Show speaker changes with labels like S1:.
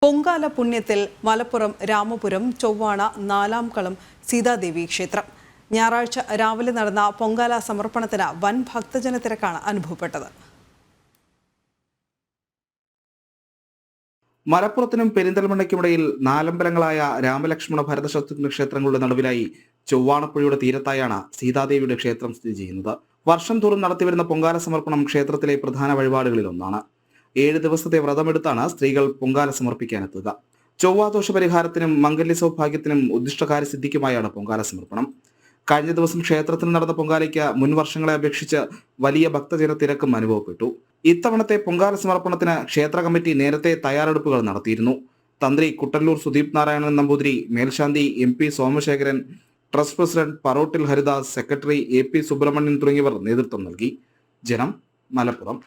S1: പൊങ്കാല പുണ്യത്തിൽ മലപ്പുറം രാമപുരം ചൊവ്വാണ നാലാംകളം സീതാദേവി ക്ഷേത്രം. ഞായറാഴ്ച രാവിലെ നടന്ന പൊങ്കാല സമർപ്പണത്തിന് വൻ ഭക്തജന തിരക്കാണ് അനുഭവപ്പെട്ടത്.
S2: മലപ്പുറത്തിനും പെരിന്തൽമണ്ണയ്ക്കുമിടയിൽ നാലമ്പലങ്ങളായ രാമലക്ഷ്മണ ഭരതശത്രുഘ്ന ക്ഷേത്രങ്ങളുടെ നടുവിലായി ചൊവ്വാണപ്പുഴയുടെ തീരത്തായാണ് സീതാദേവിയുടെ ക്ഷേത്രം സ്ഥിതി ചെയ്യുന്നത്. വർഷം തോറും നടത്തിവരുന്ന പൊങ്കാല സമർപ്പണം ക്ഷേത്രത്തിലെ പ്രധാന വഴിപാടുകളിൽ ഒന്നാണ്. 7 ദിവസത്തെ വ്രതമെടുത്താണ് സ്ത്രീകൾ പൊങ്കാല സമർപ്പിക്കാനെത്തുക. ചൊവ്വാദോഷ പരിഹാരത്തിനും മംഗല്യ സൗഭാഗ്യത്തിനും ഉദ്ദിഷ്ടകാര്യ സിദ്ധിക്കുമായാണ് പൊങ്കാല സമർപ്പണം. കഴിഞ്ഞ ദിവസം ക്ഷേത്രത്തിൽ നടന്ന പൊങ്കാലയ്ക്ക് മുൻ വർഷങ്ങളെ അപേക്ഷിച്ച് വലിയ ഭക്തജന തിരക്കും അനുഭവപ്പെട്ടു. ഇത്തവണത്തെ പൊങ്കാല സമർപ്പണത്തിന് ക്ഷേത്ര കമ്മിറ്റി നേരത്തെ തയ്യാറെടുപ്പുകൾ നടത്തിയിരുന്നു. തന്ത്രി കുട്ടല്ലൂർ സുദീപ് നാരായണൻ നമ്പൂതിരി, മേൽശാന്തി MP Somasekharan, trust president Parottil Haridas, secretary AP Subrahmanyan തുടങ്ങിയവർ നേതൃത്വം നൽകി. ജനം, മലപ്പുറം.